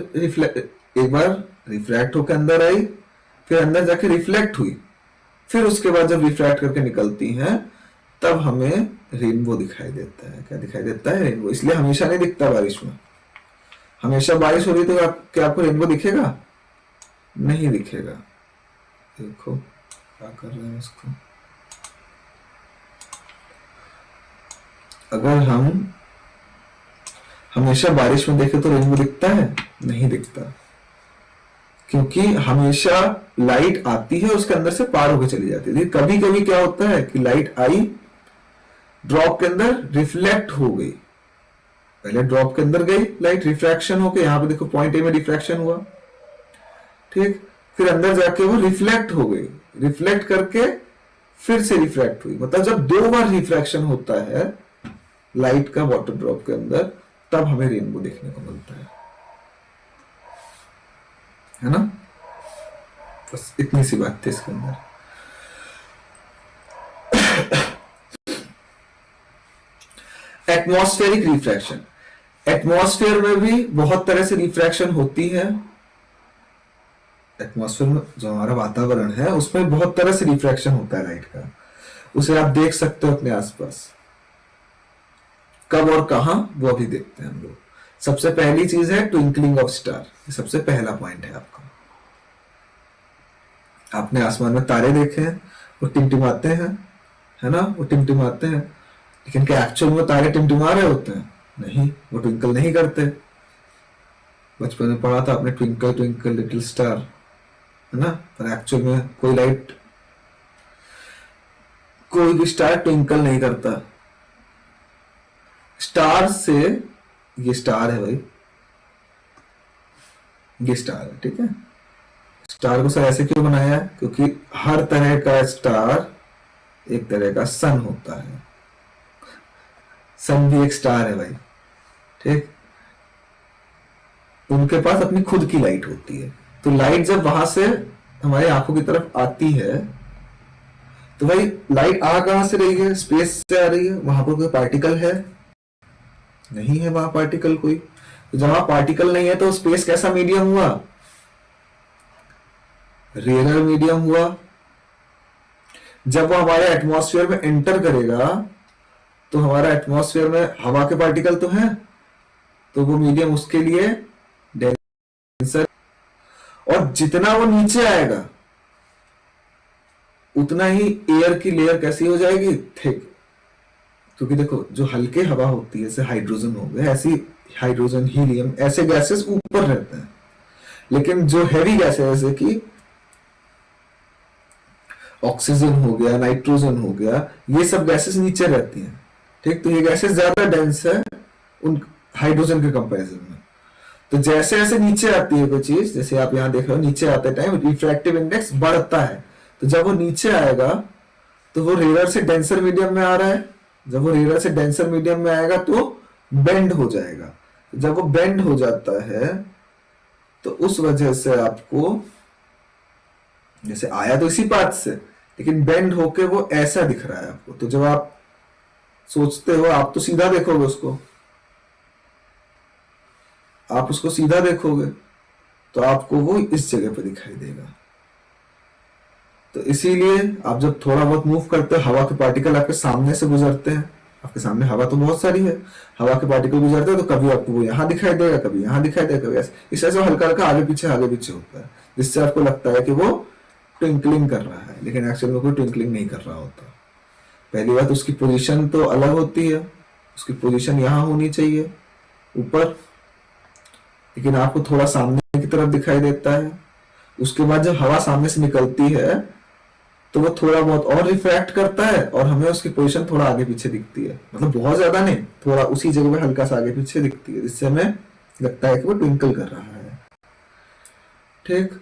एक बार रिफ्रैक्ट होकर अंदर आई, फिर अंदर जाके रिफ्लेक्ट हुई, फिर उसके बाद जब रिफ्रैक्ट करके निकलती हैं तब हमें रेनबो दिखाई देता है। क्या दिखाई देता है? रेनबो। इसलिए हमेशा नहीं दिखता बारिश में। हमेशा बारिश हो रही तो क्या आपको रेनबो दिखेगा? नहीं दिखेगा। देखो क्या कर रहे हैं इसको। अगर हम हमेशा बारिश में देखें तो रेनबो दिखता है? नहीं दिखता, क्योंकि हमेशा लाइट आती है उसके अंदर से पार होकर चली जाती है। कभी कभी क्या होता है कि लाइट आई, ड्रॉप के अंदर रिफ्लेक्ट हो गई, पहले ड्रॉप के अंदर गई लाइट, रिफ्रैक्शन होकर, यहां पे देखो पॉइंट ए में रिफ्रैक्शन हुआ, ठीक, फिर अंदर जाके वो रिफ्लेक्ट हो गई, रिफ्लेक्ट करके फिर से रिफ्रैक्ट हुई। मतलब जब 2 बार रिफ्रैक्शन होता है लाइट का वाटर ड्रॉप के अंदर, तब हमें रेनबो देखने को मिलता है ना। बस इतनी सी बात थी इसके अंदर। एटमॉस्फेरिक रिफ्रैक्शन, एटमॉस्फेयर में भी बहुत तरह से रिफ्रैक्शन होती है। एटमॉस्फेयर में जो हमारा वातावरण है उसमें बहुत तरह से रिफ्रैक्शन होता है लाइट का, उसे आप देख सकते हो अपने आसपास। कब और कहां, वो अभी देखते हैं हम लोग। सबसे पहली चीज है ट्विंकलिंग ऑफ स्टार, ये सबसे पहला पॉइंट है आपका। आपने आसमान में तारे देखे हैं, वो टिमटिमाते हैं, है ना, वो टिमटिमाते हैं, लेकिन क्या एक्चुअल में तारे टिमटिमा रहे होते हैं? नहीं, वो ट्विंकल नहीं करते। बचपन में पढ़ा था आपने, ट्विंकल ट्विंकल लिटिल स्टार, है ना, पर एक्चुअल में कोई लाइट, कोई भी स्टार ट्विंकल नहीं करता। स्टार से, ये स्टार है भाई, ये स्टार है, ठीक है। स्टार को सर ऐसे क्यों बनाया है, क्योंकि हर तरह का स्टार एक तरह का सन होता है, सन भी एक स्टार है भाई, ठीक। उनके पास अपनी खुद की लाइट होती है, तो लाइट जब वहां से हमारी आंखों की तरफ आती है, तो भाई लाइट आ कहां से रही है, स्पेस से आ रही है, वहां पर कोई पार्टिकल है नहीं है, वहां पार्टिकल कोई, तो जब वहां पार्टिकल नहीं है तो स्पेस कैसा मीडियम हुआ, रेयर मीडियम हुआ। जब वो हमारे एटमॉस्फेयर में एंटर करेगा तो हमारा एटमॉस्फेयर में हवा के पार्टिकल तो हैं, तो वो मीडियम उसके लिए डेंसर, और जितना वो नीचे आएगा उतना ही एयर की लेयर कैसी हो जाएगी, थिक। क्योंकि देखो जो हल्के हवा होती है, जैसे हाइड्रोजन हो गया, ऐसी हाइड्रोजन, हीलियम, ऐसे गैसेस ऊपर रहते हैं, लेकिन जो हैवी गैस है जैसे कि ऑक्सीजन हो गया, नाइट्रोजन हो गया, ये सब गैसेस नीचे रहती हैं, ठीक। तो ये गैसेस ज्यादा डेंस है उन हाइड्रोजन के कंपैरिजन में। तो जैसे जैसे नीचे आती है कोई चीज, जैसे आप यहाँ देख रहे हो नीचे आते टाइम रिफ्रैक्टिव इंडेक्स बढ़ता है, तो जब वो नीचे आएगा तो वो रेयर से डेंसर मीडियम में आ रहा है, जब वो रेयर से डेंसर मीडियम में आएगा तो बेंड हो जाएगा, जब वो बेंड हो जाता है तो उस वजह से आपको, जैसे आया तो इसी पाथ से, लेकिन बेंड होके वो ऐसा दिख रहा है आपको, तो जब आप सोचते हो, आप तो सीधा देखोगे उसको, आप उसको सीधा देखोगे तो आपको वो इस जगह पे दिखाई देगा। तो इसीलिए आप जब थोड़ा बहुत मूव करते हो, हवा के पार्टिकल आपके सामने से गुजरते हैं, आपके सामने हवा तो बहुत सारी है, हवा के पार्टिकल गुजरते हैं, तो कभी आपको वो यहाँ दिखाई देगा, कभी यहाँ दिखाई देगा, कभी ऐसे, इस तरह से हल्का हल्का आगे पीछे होता है, जिससे आपको लगता है कि वो ट्विंकलिंग कर रहा है, लेकिन एक्चुअल में कोई ट्विंकलिंग नहीं कर रहा होता। पहली बात, उसकी पोजीशन तो अलग होती है, उसकी पोजीशन यहाँ होनी चाहिए ऊपर, लेकिन आपको थोड़ा सामने की तरफ दिखाई देता है। उसके बाद जब हवा सामने से निकलती है तो वो थोड़ा बहुत और रिफ्रैक्ट करता है और हमें उसकी पोजीशन थोड़ा आगे पीछे दिखती है, मतलब बहुत ज्यादा नहीं, थोड़ा उसी जगह पे हल्का सा आगे पीछे दिखती है, जिससे हमें लगता है कि वो ट्विंकल कर रहा है, ठीक।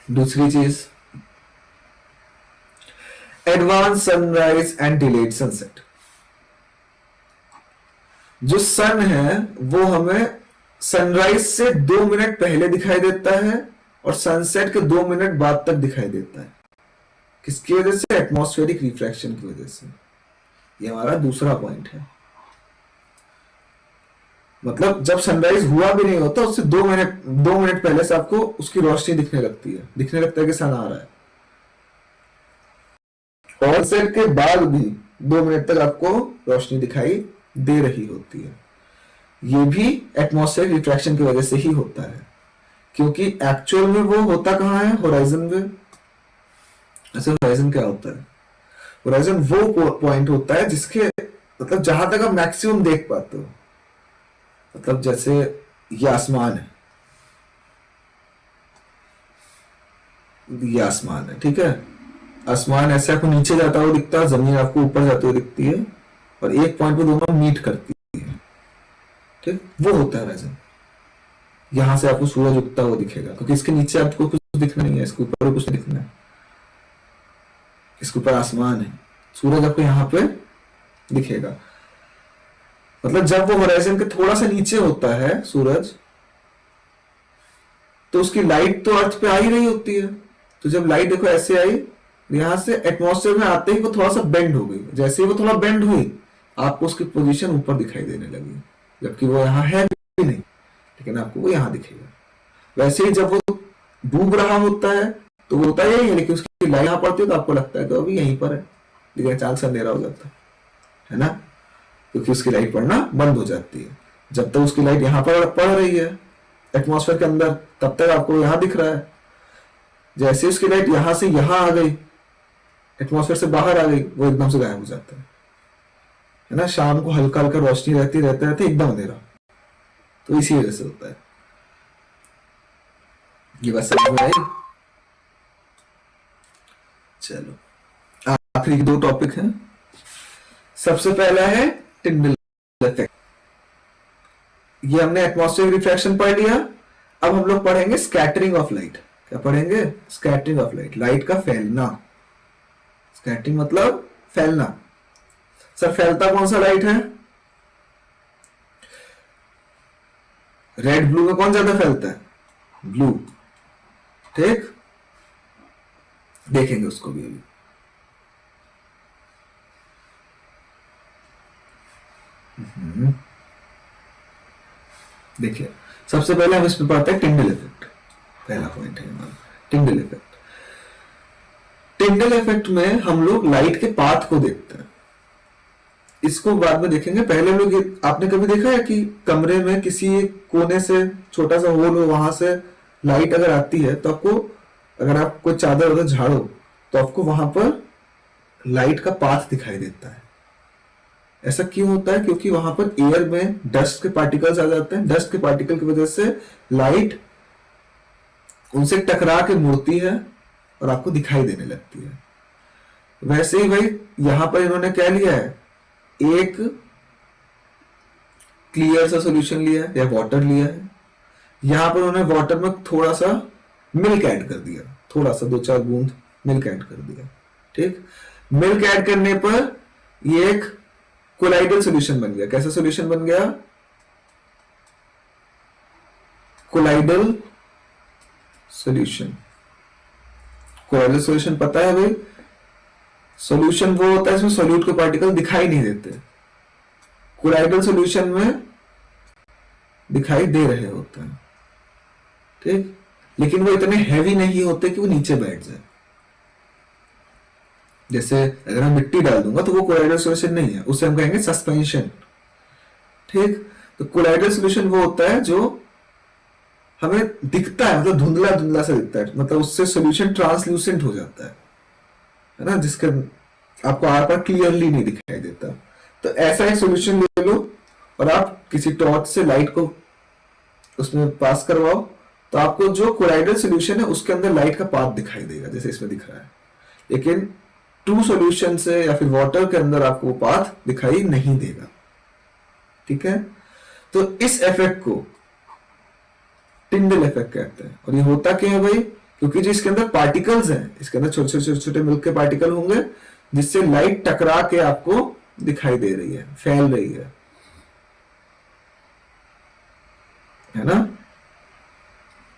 दूसरी चीज, advance sunrise and delayed sunset. जो सन है वो हमें सनराइज से 2 मिनट पहले दिखाई देता है और सनसेट के 2 मिनट बाद तक दिखाई देता है। किसकी वजह से? एटमॉस्फेरिक रिफ्रैक्शन की वजह से। ये हमारा दूसरा पॉइंट है। मतलब जब सनराइज हुआ भी नहीं होता उससे 2 मिनट पहले से आपको उसकी रोशनी दिखने लगती है, दिखने लगता है कि सन आ रहा है, और सनसेट के बाद भी 2 मिनट तक आपको रोशनी दिखाई दे रही होती है। ये भी एटमॉस्फेरिक रिफ्रैक्शन की वजह से ही होता है, क्योंकि एक्चुअल में वो होता कहाँ है? होराइजन में। ऐसे होराइजन क्या होता है? होराइजन वो पॉइंट होता है जिसके मतलब जहां तक आप मैक्सिमम देख पाते हो। मतलब जैसे ये आसमान है, ये आसमान है, ठीक है। आसमान ऐसे आपको नीचे जाता हुआ दिखता है, जमीन आपको ऊपर जाती हुई दिखती है, और एक पॉइंट पे दोनों मीट करती है, ठीक। वो होता है होराइजन। यहां से आपको सूरज उगता हुआ दिखेगा, क्योंकि इसके नीचे आपको कुछ दिखना नहीं है, इसके ऊपर कुछ नहीं दिखना है, इसके ऊपर आसमान है, सूरज आपको यहाँ पे दिखेगा। मतलब जब वो होराइजन के थोड़ा सा नीचे होता है सूरज, तो उसकी लाइट तो अर्थ पे आ ही रही होती है। तो जब लाइट देखो ऐसे आई, यहां से एटमॉस्फेयर में आते ही वो थोड़ा सा बेंड हो गई। जैसे ही वो थोड़ा बेंड हुई, आपको उसकी पोजीशन ऊपर दिखाई देने लगी, जबकि वो यहाँ है भी नहीं, लेकिन आपको वो यहाँ दिखेगा। वैसे ही जब वो डूब रहा होता है तो वो होता यही है, लेकिन उसकी लाइट यहाँ पड़ती है तो आपको लगता है कि अभी यहीं पर है, लेकिन अचानक से अंधेरा हो जाता है ना, क्योंकि उसकी लाइट पड़ना बंद हो जाती है। जब तक उसकी लाइट यहाँ पर पड़ रही है एटमॉस्फेयर के अंदर, तब तक आपको यहाँ दिख रहा है। जैसे उसकी लाइट यहाँ से यहाँ आ गई, एटमॉस्फेयर से बाहर आ गई, वो एकदम से गायब हो जाता है ना। शाम को हल्का हल्का रोशनी रहती रहते रहते एकदम अंधेरा, तो इसी वजह से होता है। ये बात समझ में आई? चलो आखिरी 2 टॉपिक हैं। सबसे पहला है टिंडल इफेक्ट। ये हमने एटमॉस्फेरिक रिफ्रैक्शन पढ़ लिया। अब हम लोग पढ़ेंगे स्कैटरिंग ऑफ लाइट। क्या पढ़ेंगे? स्कैटरिंग ऑफ लाइट, लाइट का फैलना। स्कैटरिंग मतलब फैलना। सर फैलता कौन सा लाइट है? रेड ब्लू में कौन ज्यादा फैलता है? ब्लू। ठीक, देखेंगे उसको भी अभी। देखिए, सबसे पहले हम इसमें पढ़ते हैं टिंडल इफेक्ट। पहला पॉइंट है हमारा टिंडल इफेक्ट। टिंडल इफेक्ट में हम लोग लाइट के पाथ को देखते हैं, इसको बाद में देखेंगे। पहले हम लोग, आपने कभी देखा है कि कमरे में किसी एक कोने से छोटा सा होल हो, वहां से लाइट अगर आती है तो आपको, अगर आप कोई चादर उधर झाड़ो तो आपको वहां पर लाइट का पाथ दिखाई देता है। ऐसा क्यों होता है? क्योंकि वहां पर एयर में डस्ट के पार्टिकल्स आ जाते हैं। डस्ट के पार्टिकल की वजह से लाइट उनसे टकरा के मुड़ती है और आपको दिखाई देने लगती है। वैसे ही भाई यहां पर इन्होंने क्या लिया है, एक क्लियर सा सॉल्यूशन लिया है या वाटर लिया है। यहां पर उन्होंने वाटर में थोड़ा सा मिल्क ऐड कर दिया, थोड़ा सा 2-4 बूंद मिल्क ऐड कर दिया। ठीक, मिल्क ऐड करने पर ये एक कोलाइडल सॉल्यूशन बन गया। कैसा सॉल्यूशन बन गया? Colloidal solution. कोलाइडल सॉल्यूशन पता है भाई? सॉल्यूशन वो होता है इसमें सॉल्यूट के पार्टिकल दिखाई नहीं देते। कोलाइडल सॉल्यूशन में दिखाई दे रहे होते हैं। ठीक, लेकिन वो इतने हैवी नहीं होते कि वो नीचे बैठ जाए। जैसे अगर मैं मिट्टी डाल दूंगा तो वो कोलाइडल सॉल्यूशन नहीं है, उसे हम कहेंगे सस्पेंशन। ठीक, तो कोलाइडल सॉल्यूशन वो होता है जो हमें दिखता है, मतलब धुंधला धुंधला सा दिखता है, मतलब उससे सॉल्यूशन ट्रांसल्यूसेंट हो जाता है ना, जिसके आपको आर पार क्लियरली नहीं दिखाई देता। तो ऐसा एक सॉल्यूशन ले लो और आप किसी टॉर्च से लाइट को उसमें पास करवाओ, तो आपको जो कोलाइडल सॉल्यूशन है उसके अंदर लाइट का पाथ दिखाई देगा, जैसे इसमें दिख रहा है। लेकिन ट्रू सॉल्यूशन से या फिर वाटर के अंदर आपको वो पाथ दिखाई नहीं देगा। ठीक है, तो इस इफेक्ट को टिंडल इफेक्ट कहते हैं। और ये होता क्या है भाई? क्योंकि जो इसके अंदर पार्टिकल्स हैं, इसके अंदर छोटे छोटे छोटे मिल्क के पार्टिकल होंगे, जिससे लाइट टकरा के आपको दिखाई दे रही है, फैल रही है ना।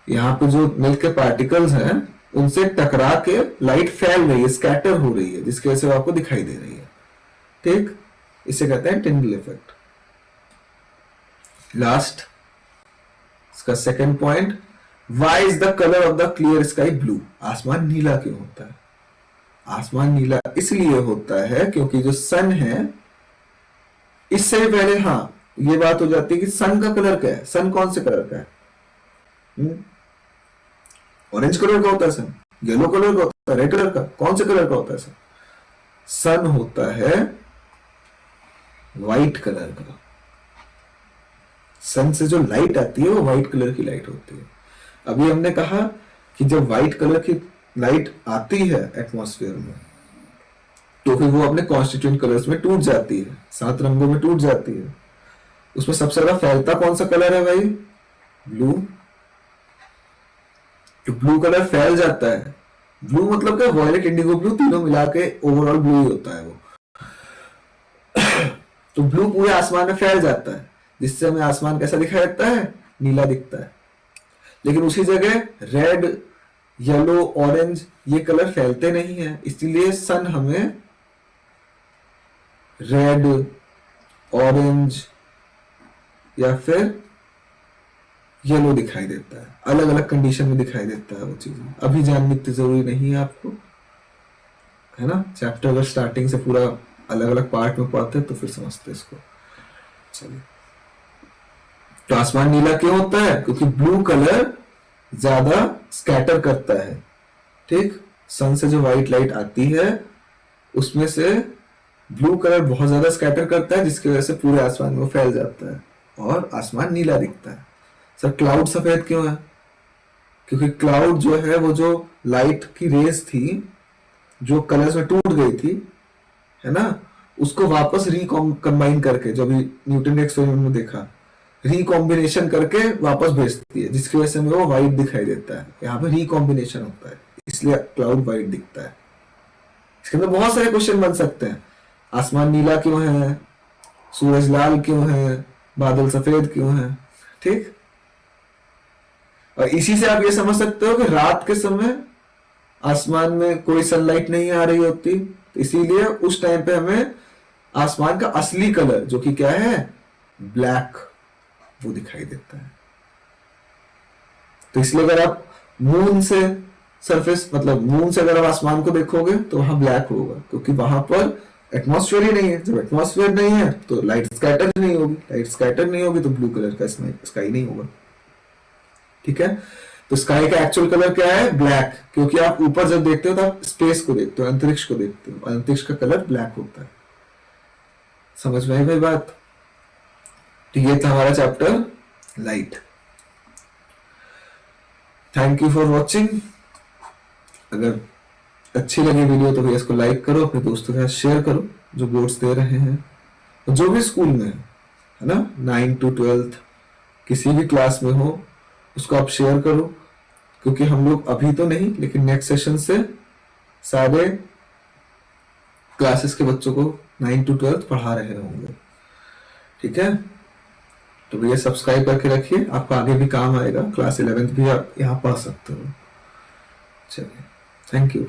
यहां पे जो मिल्क के पार्टिकल्स हैं उनसे टकरा के लाइट फैल रही है, स्कैटर हो रही है, जिसकी वजह से आपको दिखाई दे रही है। ठीक, इसे कहते हैं टिंडल इफेक्ट। लास्ट, इसका second point, why is the colour of the clear sky blue? आसमान नीला क्यों होता है? आसमान नीला इसलिए होता है क्योंकि जो सन है, इससे पहले हाँ ये बात हो जाती है कि सन का कलर क्या है। सन कौन से कलर का है? ऑरेंज कलर का होता है सन, येलो कलर का होता है, रेड कलर का, कौन से कलर का होता है सन? सन होता है व्हाइट कलर का। सन से जो लाइट आती है वो व्हाइट कलर की लाइट होती है। अभी हमने कहा कि जब व्हाइट कलर की लाइट आती है एटमॉस्फेयर में, तो फिर वो अपने कॉन्स्टिट्यूएंट कलर्स में टूट जाती है, 7 रंगों में टूट जाती है। उसमें सबसे ज्यादा फैलता कौन सा कलर है भाई? ब्लू। तो ब्लू कलर फैल जाता है। ब्लू मतलब क्या? वॉयलेट, इंडिगो ब्लू, तीनों मिला के ओवरऑल ब्लू ही होता है वो। तो ब्लू पूरे आसमान में फैल जाता है, जिससे हमें आसमान कैसा दिखाई देता है? नीला दिखता है। लेकिन उसी जगह रेड, येलो, ऑरेंज ये कलर फैलते नहीं है, इसलिए सन हमें रेड, ऑरेंज या फिर येलो दिखाई देता है। अलग अलग कंडीशन में दिखाई देता है वो चीजें। अभी जाननी इतनी जरूरी नहीं है आपको, है ना। चैप्टर अगर स्टार्टिंग से पूरा अलग अलग पार्ट में पढ़ते तो फिर समझते इसको। चलिए, तो आसमान नीला क्यों होता है? क्योंकि ब्लू कलर ज्यादा स्कैटर करता है। ठीक, सन से जो व्हाइट लाइट आती है उसमें से ब्लू कलर बहुत ज्यादा स्कैटर करता है, जिसकी वजह से पूरे आसमान में फैल जाता है और आसमान नीला दिखता है। सर क्लाउड सफेद क्यों है? क्योंकि क्लाउड जो है वो जो लाइट की रेस थी जो कलर्स में टूट गई थी, है ना, उसको वापस कंबाइन करके, जो भी न्यूटन के एक्सपेरिमेंट में देखा, रिकॉम्बिनेशन करके वापस भेजती है, जिसकी वजह से हमें वो व्हाइट दिखाई देता है। यहाँ पे रिकॉम्बिनेशन होता है, इसलिए क्लाउड व्हाइट दिखता है। इसके अंदर बहुत सारे क्वेश्चन बन सकते हैं। आसमान नीला क्यों है, सूरज लाल क्यों है, बादल सफेद क्यों है, ठीक। और इसी से आप ये समझ सकते हो कि रात के समय आसमान में कोई सनलाइट नहीं आ रही होती, तो इसीलिए उस टाइम पे हमें आसमान का असली कलर, जो कि क्या है, ब्लैक, वो दिखाई देता है। तो इसलिए अगर आप मून से सरफेस, मतलब मून से अगर आप आसमान को देखोगे तो वहां ब्लैक होगा, क्योंकि वहां पर एटमॉस्फेयर ही नहीं है। जब एटमॉस्फेयर नहीं है तो लाइट स्कैटर नहीं होगी, लाइट स्कैटर नहीं होगी तो ब्लू कलर का स्काई नहीं होगा, ठीक है। तो स्काई का एक्चुअल कलर क्या है, ब्लैक, क्योंकि आप ऊपर जब देखते हो तो आप स्पेस को देखते हो, अंतरिक्ष को देखते हो, अंतरिक्ष का कलर ब्लैक होता है। समझ में आई भाई बात? तो ये था हमारा chapter light. Thank you for watching. अगर अच्छी लगी वीडियो तो भैया इसको लाइक करो, अपने दोस्तों के साथ शेयर करो जो बोर्ड्स दे रहे हैं, और जो भी स्कूल में है ना, 9 to 12 किसी भी क्लास में हो, उसको आप शेयर करो, क्योंकि हम लोग अभी तो नहीं, लेकिन नेक्स्ट सेशन से सारे क्लासेस के बच्चों को 9 to 12 पढ़ा रहे होंगे, ठीक है। तो भैया सब्सक्राइब करके रखिए, आपको आगे भी काम आएगा, क्लास 11th भी आप यहाँ पढ़ सकते हो। चलिए, थैंक यू।